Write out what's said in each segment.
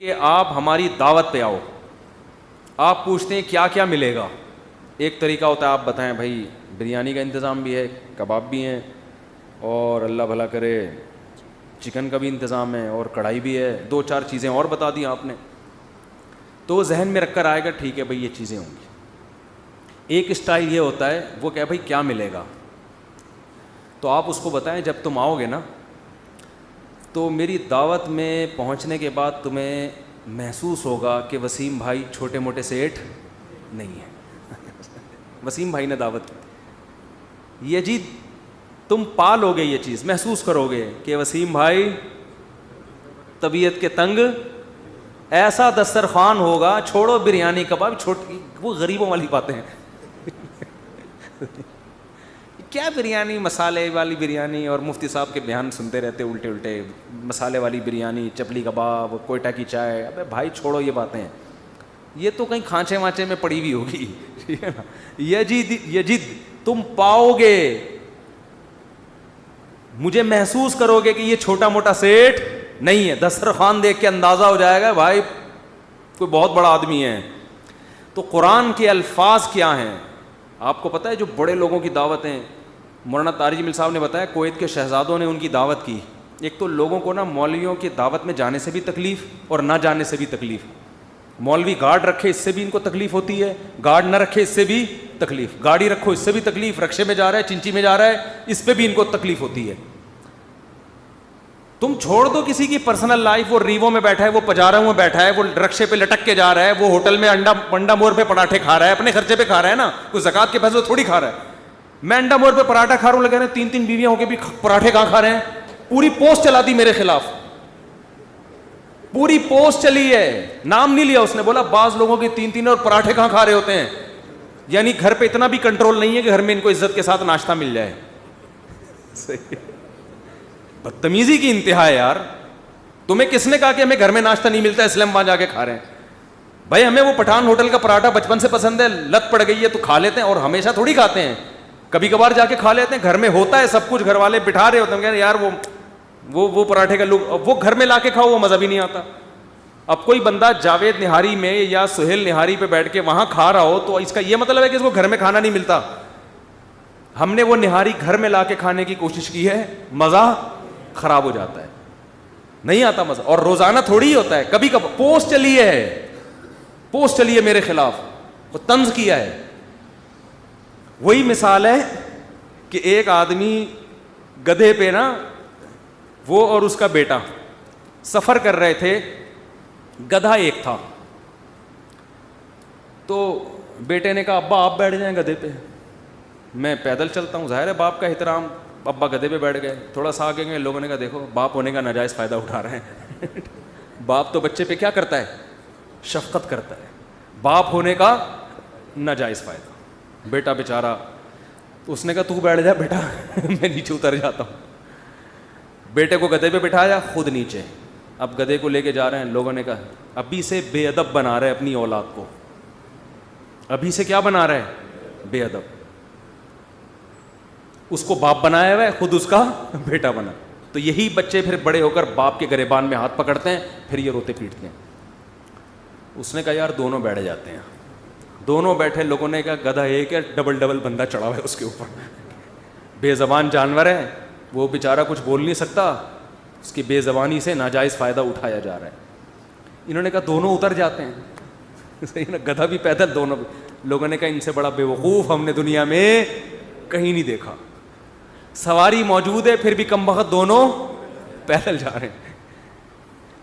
کہ آپ ہماری دعوت پہ آؤ, آپ پوچھتے ہیں کیا کیا ملے گا. ایک طریقہ ہوتا ہے آپ بتائیں بھائی بریانی کا انتظام بھی ہے, کباب بھی ہیں, اور اللہ بھلا کرے چکن کا بھی انتظام ہے, اور کڑھائی بھی ہے, 2-4 چیزیں اور بتا دی آپ نے, تو ذہن میں رکھ کر آئے گا ٹھیک ہے بھائی یہ چیزیں ہوں گی. ایک اسٹائل یہ ہوتا ہے وہ کہ بھائی کیا ملے گا, تو آپ اس کو بتائیں جب تم آؤ گے نا تو میری دعوت میں پہنچنے کے بعد تمہیں محسوس ہوگا کہ وسیم بھائی چھوٹے موٹے سیٹ نہیں ہیں. وسیم بھائی نے دعوت کی, یہ جی تم پالو گے, یہ چیز محسوس کرو گے کہ وسیم بھائی طبیعت کے تنگ, ایسا دسترخوان ہوگا, چھوڑو بریانی کباب, چھوٹی وہ غریبوں والی باتیں ہیں. کیا بریانی, مسالے والی بریانی, اور مفتی صاحب کے بیان سنتے رہتے الٹے الٹے, مسالے والی بریانی, چپلی کباب, کوئٹہ کی چائے. ابے بھائی چھوڑو یہ باتیں, یہ تو کہیں کھانچے وانچے میں پڑی ہوئی ہوگی. ٹھیک ہے نا, یجد تم پاؤ گے, مجھے محسوس کرو گے کہ یہ چھوٹا موٹا سیٹ نہیں ہے. دسترخوان دیکھ کے اندازہ ہو جائے گا بھائی کوئی بہت بڑا آدمی ہے. تو قرآن کے الفاظ کیا ہیں آپ کو پتہ ہے؟ جو بڑے لوگوں کی دعوتیں, مولانا طارق جمیل صاحب نے بتایا کویت کے شہزادوں نے ان کی دعوت کی. ایک تو لوگوں کو نا مولویوں کی دعوت میں جانے سے بھی تکلیف اور نہ جانے سے بھی تکلیف. مولوی گارڈ رکھے اس سے بھی ان کو تکلیف ہوتی ہے, گارڈ نہ رکھے اس سے بھی تکلیف, گاڑی رکھو اس سے بھی تکلیف, رکشے میں جا رہا ہے, چنچی میں جا رہا ہے, اس پہ بھی ان کو تکلیف ہوتی ہے. تم چھوڑ دو کسی کی پرسنل لائف, وہ ریوو میں بیٹھا ہے, وہ پجاروں میں بیٹھا ہے, وہ رکشے پہ لٹک کے جا رہا ہے, وہ ہوٹل میں انڈا مور پہ پراٹھے کھا رہا ہے, اپنے خرچے پہ کھا رہا ہے نا, کوئی زکات کے پیسے تھوڑی کھا رہا ہے. میں انڈا مور پہ پراٹھا کھا رہا ہوں, لگے رہے 3 بیویاں ہو کے بھی پراٹھے کہاں کھا رہے ہیں. پوری پوسٹ چلا دی میرے خلاف, پوری پوسٹ چلی ہے, نام نہیں لیا اس نے, بولا بعض لوگوں کی 3 اور پراٹھے کہاں کھا رہے ہوتے ہیں. یعنی گھر پہ اتنا بھی کنٹرول نہیں ہے کہ گھر میں ان کو عزت کے ساتھ ناشتہ مل جائے. بدتمیزی کی انتہا ہے یار. تمہیں کس نے کہا کہ ہمیں گھر میں ناشتہ نہیں ملتا اس لیے ہم وہاں جا کے کھا رہے ہیں؟ بھائی ہمیں وہ پٹھان ہوٹل کا پراٹھا بچپن سے پسند ہے, لت پڑ گئی ہے تو کھا لیتے ہیں, اور ہمیشہ تھوڑی کھاتے ہیں, کبھی کبھار جا کے کھا لیتے ہیں. گھر میں ہوتا ہے سب کچھ, گھر والے بٹھا رہے ہوتے ہیں, کہتے ہیں یار وہ پراٹھے کا لک, وہ گھر میں لا کے کھاؤ, وہ مزہ بھی نہیں آتا. اب کوئی بندہ جاوید نہاری میں یا سہیل نہاری پہ بیٹھ کے وہاں کھا رہا ہو تو اس کا یہ مطلب ہے کہ اس کو گھر میں کھانا نہیں ملتا. ہم نے وہ نہاری گھر میں لا کے کھانے کی کوشش کی ہے, مزہ خراب ہو جاتا ہے, نہیں آتا مزہ. اور روزانہ تھوڑی ہی ہوتا ہے, کبھی کبھی پوسٹ چلی ہے میرے خلاف, وہ طنز کیا ہے. وہی مثال ہے کہ ایک آدمی گدھے پہ نا, وہ اور اس کا بیٹا سفر کر رہے تھے, گدھا ایک تھا. تو بیٹے نے کہا ابا آپ بیٹھ جائیں گدھے پہ, میں پیدل چلتا ہوں. ظاہر ہے باپ کا احترام, ابا گدھے پہ بیٹھ گئے. تھوڑا سا آگے گئے, لوگوں نے کہا دیکھو باپ ہونے کا ناجائز فائدہ اٹھا رہے ہیں. باپ تو بچے پہ کیا کرتا ہے؟ شفقت کرتا ہے. باپ ہونے کا ناجائز فائدہ. بیٹا بیچارہ, اس نے کہا تو بیٹھ جا بیٹا, میں نیچے اتر جاتا ہوں. بیٹے کو گدھے پہ بٹھایا, خود نیچے. اب گدھے کو لے کے جا رہے ہیں, لوگوں نے کہا ابھی سے بے ادب بنا رہے اپنی اولاد کو, ابھی سے کیا بنا رہے ہیں؟ بے ادب. اس کو باپ بنایا ہوا ہے, خود اس کا بیٹا بنا. تو یہی بچے پھر بڑے ہو کر باپ کے گریبان میں ہاتھ پکڑتے ہیں, پھر یہ روتے پیٹتے ہیں. اس نے کہا یار دونوں بیٹھ جاتے ہیں. دونوں بیٹھے, لوگوں نے کہا گدھا ایک ہے, ڈبل بندہ چڑھا ہوا ہے اس کے اوپر, بے زبان جانور ہے, وہ بیچارہ کچھ بول نہیں سکتا, اس کی بے زبانی سے ناجائز فائدہ اٹھایا جا رہا ہے. انہوں نے کہا دونوں اتر جاتے ہیں. صحیح نا, گدھا بھی پیدل, دونوں بھی. لوگوں نے کہا ان سے بڑا بے وقوف ہم نے دنیا میں کہیں نہیں دیکھا. سواری موجود ہے پھر بھی کم بخت دونوں پیدل جا رہے ہیں.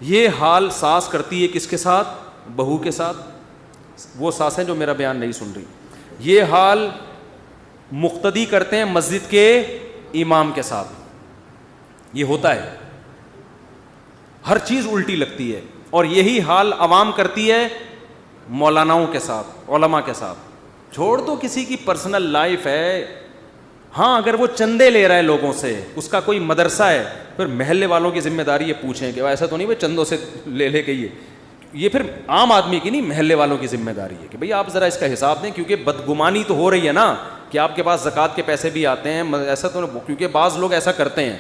یہ حال ساس کرتی ہے کس کے ساتھ؟ بہو کے ساتھ. وہ ساسیں جو میرا بیان نہیں سن رہی. یہ حال مقتدی کرتے ہیں مسجد کے امام کے ساتھ. یہ ہوتا ہے, ہر چیز الٹی لگتی ہے. اور یہی حال عوام کرتی ہے مولاناؤں کے ساتھ, علماء کے ساتھ. چھوڑ دو کسی کی پرسنل لائف ہے. ہاں اگر وہ چندے لے رہا ہے لوگوں سے, اس کا کوئی مدرسہ ہے, پھر محلے والوں کی ذمہ داری یہ پوچھیں کہ ایسا تو نہیں بھائی چندوں سے لے کے یہ پھر عام آدمی کی نہیں, محلے والوں کی ذمہ داری ہے کہ بھئی آپ ذرا اس کا حساب دیں, کیونکہ بدگمانی تو ہو رہی ہے نا کہ آپ کے پاس زکوٰۃ کے پیسے بھی آتے ہیں. ایسا تو کیونکہ بعض لوگ ایسا کرتے ہیں,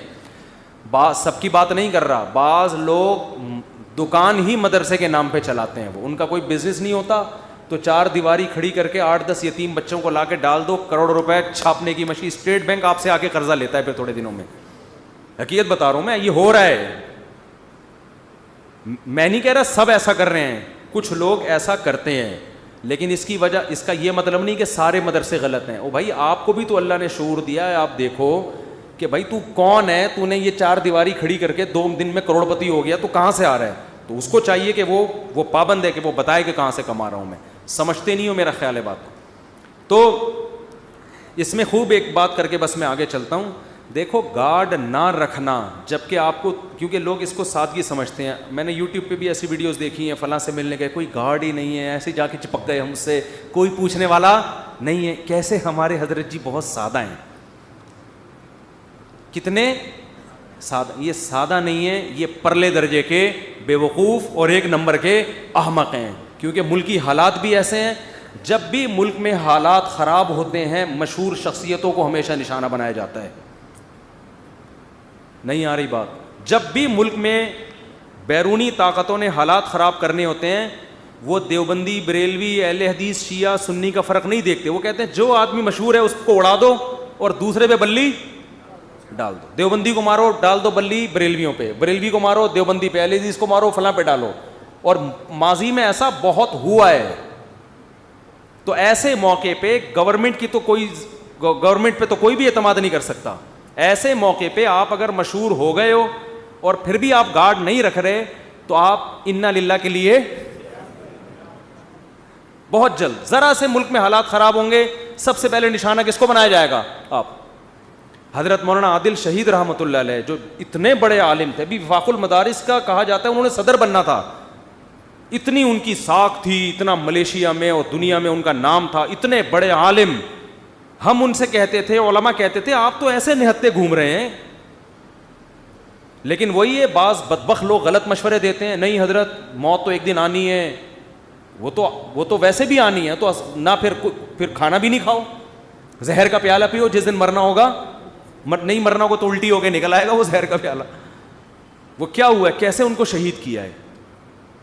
سب کی بات نہیں کر رہا, بعض لوگ دکان ہی مدرسے کے نام پہ چلاتے ہیں, وہ ان کا کوئی بزنس نہیں ہوتا, تو 4 دیواری کھڑی کر کے 8-10 یتیم بچوں کو لا کے ڈال دو, کروڑ روپے چھاپنے کی مشین. اسٹیٹ بینک آپ سے آ کے قرضہ لیتا ہے پھر تھوڑے دنوں میں. حقیقت بتا رہا ہوں میں, یہ ہو رہا ہے. میں نہیں کہہ رہا سب ایسا کر رہے ہیں, کچھ لوگ ایسا کرتے ہیں, لیکن اس کی وجہ, اس کا یہ مطلب نہیں کہ سارے مدرسے غلط ہیں. او بھائی آپ کو بھی تو اللہ نے شعور دیا ہے, آپ دیکھو کہ بھائی تو کون ہے, تو نے یہ 4 دیواری کھڑی کر کے 2 دن میں کروڑ پتی ہو گیا, تو کہاں سے آ رہا ہے؟ تو اس کو چاہیے کہ وہ پابند ہے کہ وہ بتائے کہ کہاں سے کما رہا ہوں میں. سمجھتے نہیں ہو میرا خیال ہے بات. تو اس میں خوب ایک بات کر کے بس میں آگے چلتا ہوں. دیکھو گارڈ نہ رکھنا, جبکہ آپ کو, کیونکہ لوگ اس کو سادگی سمجھتے ہیں. میں نے یوٹیوب پہ بھی ایسی ویڈیوز دیکھی ہیں, فلاں سے ملنے گئے, کوئی گارڈ ہی نہیں ہے, ایسے جا کے چپک گئے ہم سے, کوئی پوچھنے والا نہیں ہے. کیسے ہمارے حضرت جی بہت سادہ ہیں. کتنے سادہ. یہ سادہ نہیں ہے, یہ پرلے درجے کے بے وقوف اور 1 نمبر کے احمق ہیں. کیونکہ ملکی حالات بھی ایسے ہیں, جب بھی ملک میں حالات خراب ہوتے ہیں مشہور شخصیتوں کو ہمیشہ نشانہ بنایا جاتا ہے. نہیں آ رہی بات؟ جب بھی ملک میں بیرونی طاقتوں نے حالات خراب کرنے ہوتے ہیں, وہ دیوبندی, بریلوی, اہل حدیث, شیعہ, سنی کا فرق نہیں دیکھتے. وہ کہتے ہیں جو آدمی مشہور ہے اس کو اڑا دو اور دوسرے پہ بلی ڈال دو. دیوبندی کو مارو, ڈال دو بلی بریلویوں پہ, بریلوی کو مارو دیوبندی پہ, اہل حدیث کو مارو فلاں پہ ڈالو. اور ماضی میں ایسا بہت ہوا ہے. تو ایسے موقع پہ گورنمنٹ پہ تو کوئی بھی اعتماد نہیں کر سکتا. ایسے موقع پہ آپ اگر مشہور ہو گئے ہو اور پھر بھی آپ گارڈ نہیں رکھ رہے, تو آپ انا للہ کے لیے بہت جلد, ذرا سے ملک میں حالات خراب ہوں گے, سب سے پہلے نشانہ کس کو بنایا جائے گا؟ آپ. حضرت مولانا عادل شہید رحمۃ اللہ علیہ جو اتنے بڑے عالم تھے, بھی وفاق المدارس کا کہا جاتا ہے انہوں نے صدر بننا تھا, اتنی ان کی ساکھ تھی, اتنا ملیشیا میں اور دنیا میں ان کا نام تھا, اتنے بڑے عالم. ہم ان سے کہتے تھے, علماء کہتے تھے آپ تو ایسے نہتے گھوم رہے ہیں. لیکن وہی ہے, بعض بدبخت لوگ غلط مشورے دیتے ہیں, نہیں حضرت موت تو ایک دن آنی ہے, وہ تو ویسے بھی آنی ہے, تو نہ پھر کھانا بھی نہیں کھاؤ, زہر کا پیالہ پیو, جس دن مرنا ہوگا, نہیں مرنا ہوگا تو الٹی ہو کے نکل آئے گا وہ زہر کا پیالہ. وہ کیا ہوا ہے, کیسے ان کو شہید کیا ہے.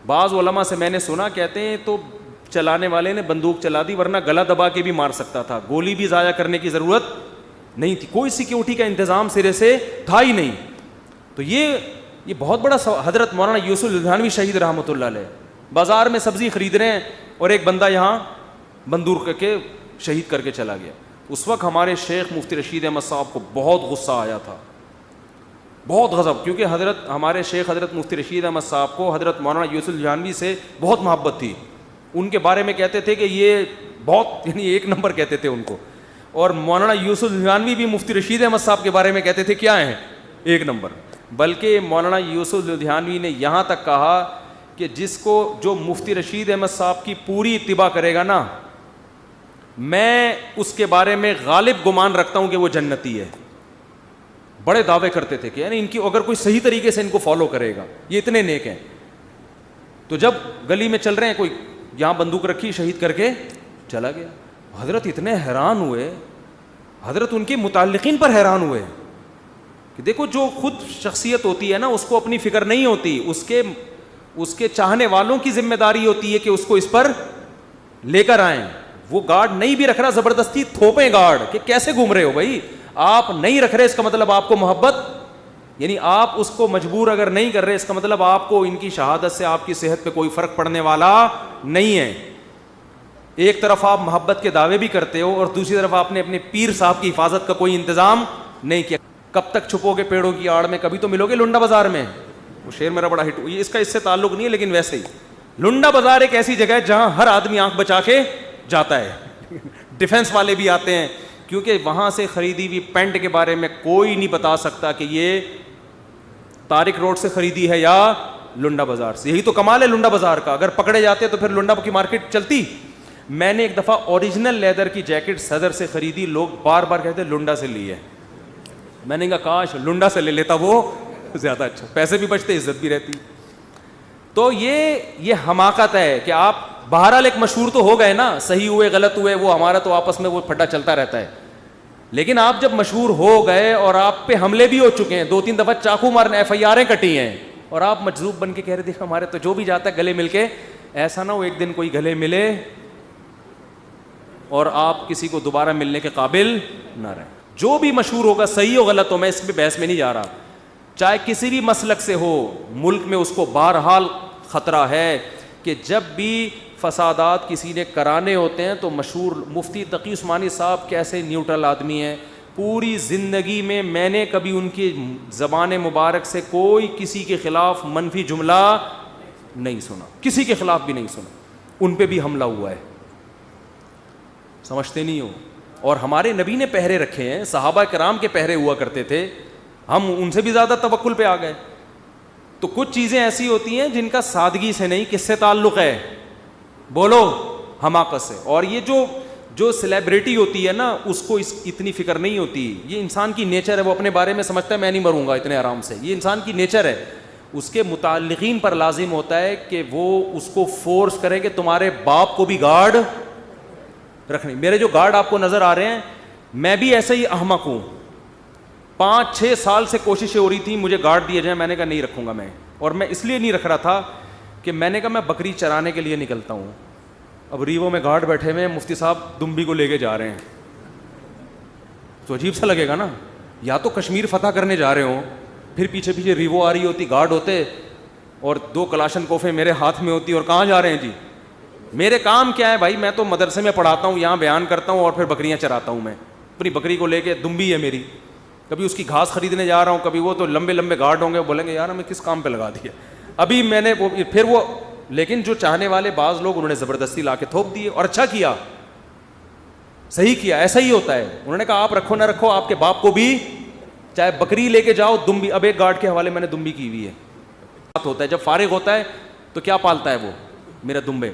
بعض علماء سے میں نے سنا, کہتے ہیں تو چلانے والے نے بندوق چلا دی, ورنہ گلا دبا کے بھی مار سکتا تھا, گولی بھی ضائع کرنے کی ضرورت نہیں تھی, کوئی سیکیورٹی کا انتظام سرے سے تھا ہی نہیں. تو یہ بہت بڑا حضرت مولانا یوسف لدھیانوی شہید رحمۃ اللہ علیہ بازار میں سبزی خرید رہے ہیں اور ایک بندہ یہاں بندوق کر کے شہید کر کے چلا گیا. اس وقت ہمارے شیخ مفتی رشید احمد صاحب کو بہت غصہ آیا تھا, بہت غضب, کیونکہ ہمارے شیخ حضرت مفتی رشید احمد صاحب کو حضرت مولانا یوسف لدھیانوی سے بہت محبت تھی. ان کے بارے میں کہتے تھے کہ یہ بہت, یعنی 1 نمبر کہتے تھے ان کو. اور مولانا یوسف لدھیانوی بھی مفتی رشید احمد صاحب کے بارے میں کہتے تھے کیا ہیں, 1 نمبر. بلکہ مولانا یوسف لدھیانوی نے یہاں تک کہا کہ جو مفتی رشید احمد صاحب کی پوری اتباع کرے گا نا, میں اس کے بارے میں غالب گمان رکھتا ہوں کہ وہ جنتی ہے. بڑے دعوے کرتے تھے کہ یعنی ان کی اگر کوئی صحیح طریقے سے ان کو فالو کرے گا, یہ اتنے نیک ہیں. تو جب گلی میں چل رہے ہیں, کوئی یہاں بندوق رکھی, شہید کر کے چلا گیا. حضرت اتنے حیران ہوئے, حضرت ان کے متعلقین پر حیران ہوئے کہ دیکھو جو خود شخصیت ہوتی ہے نا, اس کو اپنی فکر نہیں ہوتی, اس کے چاہنے والوں کی ذمہ داری ہوتی ہے کہ اس کو اس پر لے کر آئیں. وہ گارڈ نہیں بھی رکھ رہا, زبردستی تھوپیں گارڈ کہ کیسے گھوم رہے ہو بھائی, آپ نہیں رکھ رہے اس کا مطلب آپ کو محبت, یعنی آپ اس کو مجبور اگر نہیں کر رہے اس کا مطلب آپ کو ان کی شہادت سے آپ کی صحت پہ کوئی فرق پڑنے والا نہیں ہے. ایک طرف آپ محبت کے دعوے بھی کرتے ہو اور دوسری طرف آپ نے اپنے پیر صاحب کی حفاظت کا کوئی انتظام نہیں کیا. کب تک چھپو گے پیڑوں کی آڑ میں, کبھی تو ملو گے لنڈا بازار میں. وہ شعر میرا بڑا ہٹ, اس کا اس سے تعلق نہیں ہے, لیکن ویسے ہی لنڈا بازار ایک ایسی جگہ ہے جہاں ہر آدمی آنکھ بچا کے جاتا ہے. ڈیفنس والے بھی آتے ہیں, کیونکہ وہاں سے خریدی ہوئی پینٹ کے بارے میں کوئی نہیں بتا سکتا کہ یہ طارق روڈ سے خریدی ہے یا لنڈا بازار سے. یہی تو کمال ہے لنڈا بازار کا, اگر پکڑے جاتے تو پھر لنڈا کی مارکیٹ چلتی. میں نے ایک دفعہ اوریجنل لیدر کی جیکٹ صدر سے خریدی, لوگ بار بار کہتے لنڈا سے لی ہے. میں نے کہا کاش لنڈا سے لے لیتا, وہ زیادہ اچھا, پیسے بھی بچتے, عزت بھی رہتی. تو یہ حماقت ہے کہ آپ بہرحال ایک مشہور تو ہو گئے نا, صحیح ہوئے غلط ہوئے وہ ہمارا تو آپس میں وہ پھڈا چلتا رہتا ہے. لیکن آپ جب مشہور ہو گئے اور آپ پہ حملے بھی ہو چکے ہیں, 2-3 دفعہ چاقو مارنے, FIR کٹی ہیں, اور آپ مجذوب بن کے کہہ رہے دیکھ ہمارے تو جو بھی جاتا ہے گلے مل کے, ایسا نہ ہو ایک دن کوئی گلے ملے اور آپ کسی کو دوبارہ ملنے کے قابل نہ رہیں. جو بھی مشہور ہوگا صحیح ہو غلط ہو, میں اس پہ بحث میں نہیں جا رہا, چاہے کسی بھی مسلک سے ہو, ملک میں اس کو بہرحال خطرہ ہے کہ جب بھی فسادات کسی نے کرانے ہوتے ہیں تو مشہور مفتی تقی عثمانی صاحب کیسے نیوٹرل آدمی ہیں, پوری زندگی میں نے کبھی ان کی زبان مبارک سے کوئی کسی کے خلاف منفی جملہ نہیں سنا, کسی کے خلاف بھی نہیں سنا. ان پہ بھی حملہ ہوا ہے, سمجھتے نہیں ہو. اور ہمارے نبی نے پہرے رکھے ہیں, صحابہ کرام کے پہرے ہوا کرتے تھے, ہم ان سے بھی زیادہ توکل پہ آ گئے. تو کچھ چیزیں ایسی ہوتی ہیں جن کا سادگی سے نہیں, کس سے تعلق ہے, بولو, حماقت سے. اور یہ جو سیلیبریٹی ہوتی ہے نا, اس کو اتنی فکر نہیں ہوتی. یہ انسان کی نیچر ہے, وہ اپنے بارے میں سمجھتا ہے میں نہیں مروں گا اتنے آرام سے, یہ انسان کی نیچر ہے. اس کے متعلقین پر لازم ہوتا ہے کہ وہ اس کو فورس کرے کہ تمہارے باپ کو بھی گارڈ رکھنی. میرے جو گارڈ آپ کو نظر آ رہے ہیں, میں بھی ایسے ہی احمق ہوں. 5-6 سال سے کوششیں ہو رہی تھی مجھے گارڈ دیے جائیں, میں نے کہا نہیں رکھوں گا میں. اور میں اس لیے نہیں رکھ رہا تھا کہ میں نے کہا میں بکری چرانے کے لیے نکلتا ہوں, اب ریوو میں گارڈ بیٹھے ہوئے ہیں, مفتی صاحب دمبی کو لے کے جا رہے ہیں, تو عجیب سا لگے گا نا. یا تو کشمیر فتح کرنے جا رہے ہوں, پھر پیچھے پیچھے ریوو آ رہی ہوتی, گارڈ ہوتے, اور 2 کلاشن کوفیں میرے ہاتھ میں ہوتی, اور کہاں جا رہے ہیں جی. میرے کام کیا ہے بھائی, میں تو مدرسے میں پڑھاتا ہوں, یہاں بیان کرتا ہوں, اور پھر بکریاں چراتا ہوں. میں اپنی بکری کو لے کے, دمبی ہے میری, کبھی اس کی گھاس خریدنے جا رہا ہوں, کبھی وہ تو لمبے لمبے گارڈ ہوں گے, بولیں گے یار ہمیں کس کام پہ لگا دیا. ابھی میں نے پھر وہ, لیکن جو چاہنے والے بعض لوگ انہوں نے زبردستی لا کے تھوپ دیے, اور اچھا کیا, صحیح کیا, ایسا ہی ہوتا ہے. انہوں نے کہا آپ رکھو نہ رکھو, آپ کے باپ کو بھی چاہے بکری لے کے جاؤ, دمبی. اب ایک گارڈ کے حوالے میں نے دمبی کی ہوئی ہے. ہوتا ہے جب فارغ ہوتا ہے تو کیا پالتا ہے وہ, میرا دمبے.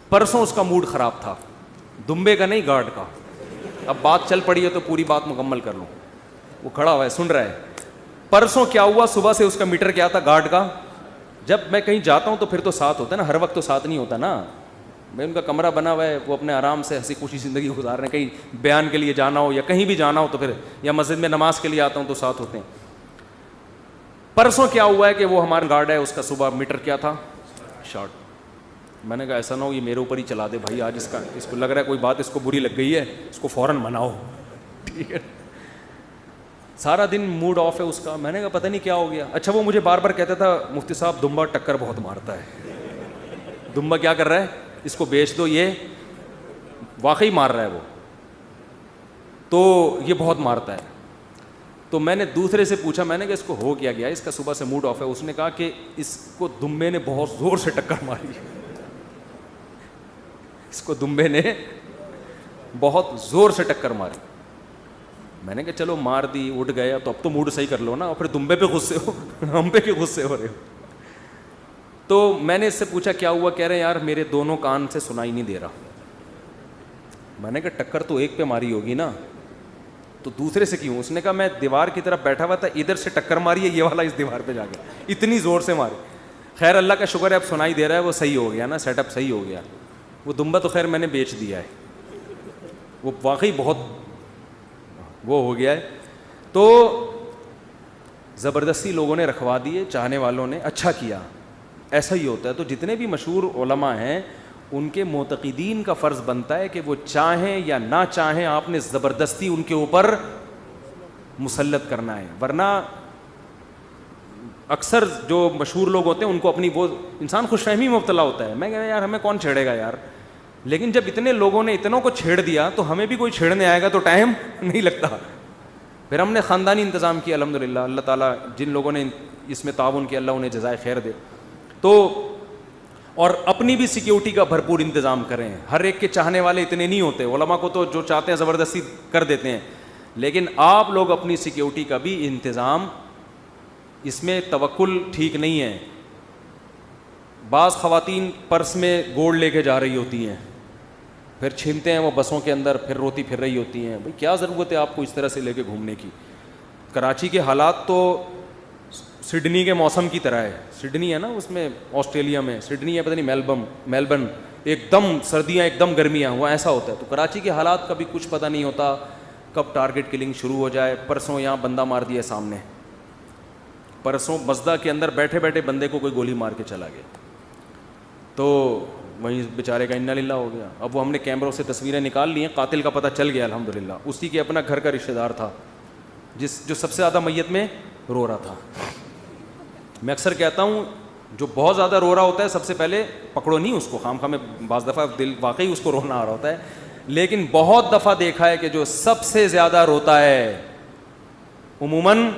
پرسوں اس کا موڈ خراب تھا, دمبے کا نہیں گارڈ کا. اب بات چل پڑی ہے تو پوری بات مکمل کر لوں. وہ کھڑا ہوا ہے سن رہا ہے. پرسوں کیا ہوا, صبح سے اس کا میٹر کیا تھا گارڈ کا. جب میں کہیں جاتا ہوں تو پھر تو ساتھ ہوتا ہے نا, ہر وقت تو ساتھ نہیں ہوتا نا. میں ان کا کمرہ بنا ہوا ہے, وہ اپنے آرام سے ہنسی خوشی زندگی گزار رہے ہیں. کہیں بیان کے لیے جانا ہو یا کہیں بھی جانا ہو تو پھر, یا مسجد میں نماز کے لیے آتا ہوں تو ساتھ ہوتے ہیں. پرسوں کیا ہوا ہے کہ وہ ہمارا گارڈ ہے, اس کا صبح میٹر کیا تھا, شارٹ. میں نے کہا ایسا نہ ہو یہ میرے اوپر ہی چلا دے بھائی, آج اس کو لگ رہا ہے کوئی بات اس کو بری لگ گئی ہے, اس کو فوراً مناؤ. ٹھیک ہے, سارا دن موڈ آف ہے اس کا. میں نے کہا پتہ نہیں کیا ہو گیا. اچھا وہ مجھے بار بار کہتا تھا مفتی صاحب دمبا ٹکر بہت مارتا ہے. دمبا کیا کر رہا ہے, اس کو بیچ دو, یہ واقعی مار رہا ہے وہ, تو یہ بہت مارتا ہے. تو میں نے دوسرے سے پوچھا, میں نے کہا اس کو ہو کیا گیا, اس کا صبح سے موڈ آف ہے. اس نے کہا کہ اس کو دمبے نے بہت زور سے ٹکر ماری, اس کو دمبے نے بہت زور سے ٹکر ماری. میں نے کہا چلو مار دی, اٹھ گیا, تو اب تو موڈ صحیح کر لو نا, اور پھر دمبے پہ غصے ہو, ہم پہ کیوں غصے ہو رہے ہو. تو میں نے اس سے پوچھا کیا ہوا, کہہ رہے ہیں یار میرے دونوں کان سے سنائی نہیں دے رہا. میں نے کہا ٹکر تو ایک پہ ماری ہوگی نا, تو دوسرے سے کیوں. اس نے کہا میں دیوار کی طرف بیٹھا ہوا تھا, ادھر سے ٹکر ماری ہے, یہ والا اس دیوار پہ جا کے اتنی زور سے ماری. خیر اللہ کا شکر ہے اب سنائی دے رہا ہے, وہ صحیح ہو گیا نا, سیٹ اپ صحیح ہو گیا. وہ دمبا تو خیر میں نے بیچ دیا ہے, وہ واقعی بہت وہ ہو گیا ہے. تو زبردستی لوگوں نے رکھوا دیے, چاہنے والوں نے, اچھا کیا. ایسا ہی ہوتا ہے. تو جتنے بھی مشہور علماء ہیں ان کے معتقدین کا فرض بنتا ہے کہ وہ چاہیں یا نہ چاہیں آپ نے زبردستی ان کے اوپر مسلط کرنا ہے. ورنہ اکثر جو مشہور لوگ ہوتے ہیں ان کو اپنی وہ انسان خوش فہمی میں مبتلا ہوتا ہے. میں کہا یار ہمیں کون چھیڑے گا یار, لیکن جب اتنے لوگوں نے اتنوں کو چھیڑ دیا تو ہمیں بھی کوئی چھیڑنے آئے گا تو ٹائم نہیں لگتا. پھر ہم نے خاندانی انتظام کیا الحمدللہ. اللہ تعالیٰ جن لوگوں نے اس میں تعاون کیا اللہ انہیں جزائے خیر دے. تو اور اپنی بھی سیکیورٹی کا بھرپور انتظام کریں. ہر ایک کے چاہنے والے اتنے نہیں ہوتے, علماء کو تو جو چاہتے ہیں زبردستی کر دیتے ہیں, لیکن آپ لوگ اپنی سیکیورٹی کا بھی انتظام, اس میں توکل ٹھیک نہیں ہے. بعض خواتین پرس میں گولڈ لے کے جا رہی ہوتی ہیں, پھر چھینتے ہیں وہ بسوں کے اندر, پھر روتی پھر رہی ہوتی ہیں. بھئی کیا ضرورت ہے آپ کو اس طرح سے لے کے گھومنے کی. کراچی کے حالات تو سڈنی کے موسم کی طرح ہے. سڈنی ہے نا اس میں آسٹریلیا میں, سڈنی ہے پتہ نہیں میلبرن, ایک دم سردیاں ایک دم گرمیاں, وہ ایسا ہوتا ہے. تو کراچی کے حالات کا بھی کچھ پتہ نہیں ہوتا کب ٹارگٹ کلنگ شروع ہو جائے. پرسوں یہاں بندہ مار دیا سامنے, پرسوں مزدہ کے اندر بیٹھے بیٹھے بندے کو کوئی گولی مار کے چلا گیا, تو وہیں بیچارے کا انا للہ ہو گیا. اب وہ ہم نے کیمروں سے تصویریں نکال لی ہیں, قاتل کا پتہ چل گیا الحمدللہ, اسی کے اپنا گھر کا رشتہ دار تھا جو سب سے زیادہ میت میں رو رہا تھا. میں اکثر کہتا ہوں جو بہت زیادہ رو رہا ہوتا ہے سب سے پہلے پکڑو نہیں اس کو, خام خواہ میں بعض دفعہ دل واقعی اس کو رونا آ رہا ہوتا ہے, لیکن بہت دفعہ دیکھا ہے کہ جو سب سے زیادہ روتا ہے عموماً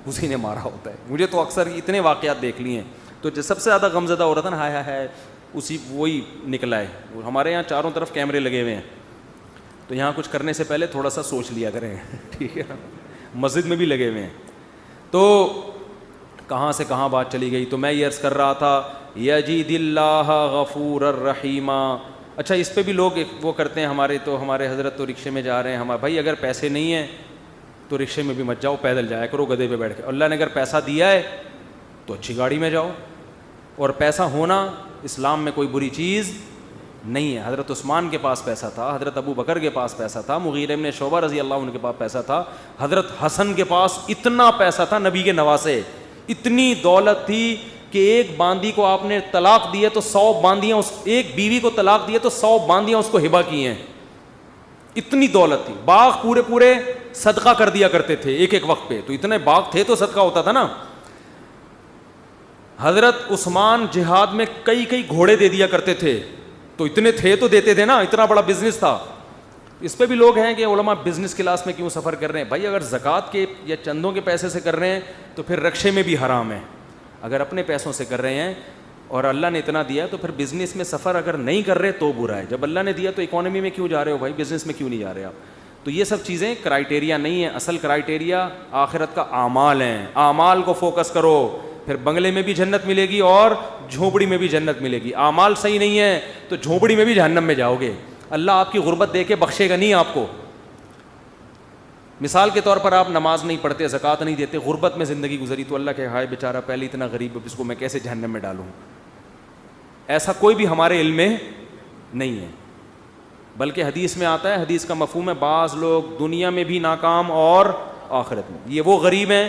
اسی نے مارا ہوتا ہے. مجھے تو اکثر اتنے واقعات دیکھ لیے ہیں, تو جو سب سے زیادہ غمزدہ ہو رہا تھا نا, ہائے ہائے اسی وہی نکلا ہے. ہمارے یہاں چاروں طرف کیمرے لگے ہوئے ہیں, تو یہاں کچھ کرنے سے پہلے تھوڑا سا سوچ لیا کریں, ٹھیک ہے. مسجد میں بھی لگے ہوئے ہیں. تو کہاں سے کہاں بات چلی گئی, تو میں یہ عرض کر رہا تھا یجید اللہ غفور الرحیم. اچھا اس پہ بھی لوگ وہ کرتے ہیں, ہمارے حضرت تو رکشے میں جا رہے ہیں, ہمارے بھائی اگر پیسے نہیں ہیں تو رکشے میں بھی مت جاؤ, پیدل جایا کرو گدھے پہ بیٹھ کے. اللہ نے اگر پیسہ دیا ہے تو اچھی گاڑی میں جاؤ, اور پیسہ ہونا اسلام میں کوئی بری چیز نہیں ہے. حضرت عثمان کے پاس پیسہ تھا, حضرت ابو بکر کے پاس پیسہ تھا, مغیرہ بن شعبہ رضی اللہ عنہ کے پاس پیسہ تھا, حضرت حسن کے پاس اتنا پیسہ تھا, نبی کے نواسے, اتنی دولت تھی کہ ایک باندی کو آپ نے طلاق دی ہے تو 100 باندیاں, ایک بیوی کو طلاق دی ہے تو 100 باندیاں اس کو ہبہ کی ہیں, اتنی دولت تھی. باغ پورے صدقہ کر دیا کرتے تھے ایک وقت پہ, تو اتنے باغ تھے تو صدقہ ہوتا تھا نا. حضرت عثمان جہاد میں کئی گھوڑے دے دیا کرتے تھے, تو اتنے تھے تو دیتے تھے نا, اتنا بڑا بزنس تھا. اس پہ بھی لوگ ہیں کہ علماء بزنس کلاس میں کیوں سفر کر رہے ہیں. بھائی اگر زکوٰۃ کے یا چندوں کے پیسے سے کر رہے ہیں تو پھر رکشے میں بھی حرام ہے. اگر اپنے پیسوں سے کر رہے ہیں اور اللہ نے اتنا دیا تو پھر بزنس میں سفر اگر نہیں کر رہے تو برا ہے. جب اللہ نے دیا تو اکانومی میں کیوں جا رہے ہو بھائی, بزنس میں کیوں نہیں جا رہے آپ. تو یہ سب چیزیں کرائٹیریا نہیں ہیں, اصل کرائٹیریا آخرت کا اعمال ہیں. اعمال کو فوکس کرو, پھر بنگلے میں بھی جنت ملے گی اور جھونپڑی میں بھی جنت ملے گی. اعمال صحیح نہیں ہے تو جھونپڑی میں بھی جہنم میں جاؤ گے. اللہ آپ کی غربت دے کے بخشے گا نہیں آپ کو. مثال کے طور پر آپ نماز نہیں پڑھتے, زکوٰۃ نہیں دیتے, غربت میں زندگی گزری, تو اللہ کہ ہائے بیچارہ پہلے اتنا غریب, اس کو میں کیسے جہنم میں ڈالوں. ایسا کوئی بھی ہمارے علم میں نہیں ہے. بلکہ حدیث میں آتا ہے, حدیث کا مفہوم ہے بعض لوگ دنیا میں بھی ناکام اور آخرت میں. یہ وہ غریب ہیں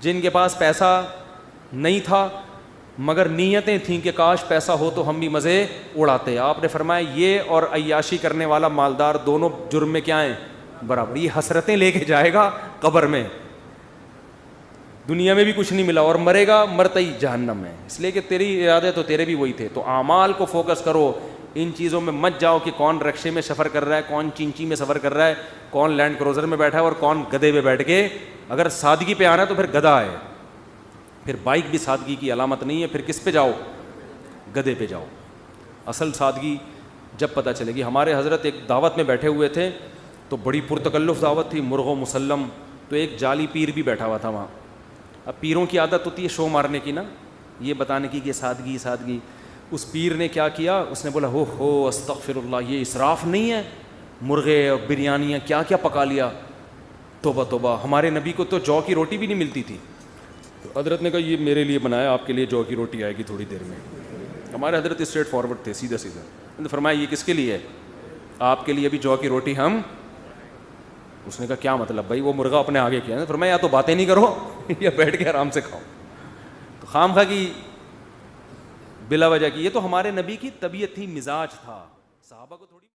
جن کے پاس پیسہ نہیں تھا مگر نیتیں تھیں کہ کاش پیسہ ہو تو ہم بھی مزے اڑاتے. آپ نے فرمایا یہ اور عیاشی کرنے والا مالدار دونوں جرم میں کیا ہیں, برابر. یہ حسرتیں لے کے جائے گا قبر میں, دنیا میں بھی کچھ نہیں ملا اور مرے گا مرتا ہی جہنم ہے. اس لیے کہ تیری ارادے تو تیرے بھی وہی تھے. تو اعمال کو فوکس کرو, ان چیزوں میں مت جاؤ کہ کون رکشے میں سفر کر رہا ہے, کون چینچی میں سفر کر رہا ہے, کون لینڈ کروزر میں بیٹھا ہے اور کون گدھے پہ بیٹھ کے. اگر سادگی پہ آنا ہے تو پھر گدھا ہے, پھر بائک بھی سادگی کی علامت نہیں ہے, پھر کس پہ جاؤ, گدھے پہ جاؤ. اصل سادگی جب پتہ چلے گی. ہمارے حضرت ایک دعوت میں بیٹھے ہوئے تھے تو بڑی پرتکلف دعوت تھی, مرغ و مسلم, تو ایک جعلی پیر بھی بیٹھا ہوا تھا وہاں. اب پیروں کی عادت ہوتی ہے شو مارنے کی نا, یہ بتانے کی کہ سادگی سادگی. اس پیر نے کیا کیا, اس نے بولا ہو استغفر اللہ, یہ اسراف نہیں ہے, مرغے اور بریانیاں کیا کیا پکا لیا, توبہ توبہ, ہمارے نبی کو تو جو کی روٹی بھی نہیں ملتی تھی. تو حضرت نے کہا یہ میرے لیے بنایا, آپ کے لیے جو کی روٹی آئے گی تھوڑی دیر میں. ہمارے حضرت اسٹریٹ فارورڈ تھے, سیدھا سیدھا. انہوں نے فرمایا یہ کس کے لیے ہے, آپ کے لیے بھی جو کی روٹی ہم. اس نے کہا کیا مطلب بھائی, وہ مرغا اپنے آگے کیا. فرمایا یا تو باتیں نہیں کرو یا بیٹھ کے آرام سے کھاؤ. تو خام خواہ کی بلا وجہ کی, یہ تو ہمارے نبی کی طبیعت تھی, مزاج تھا. صحابہ کو تھوڑی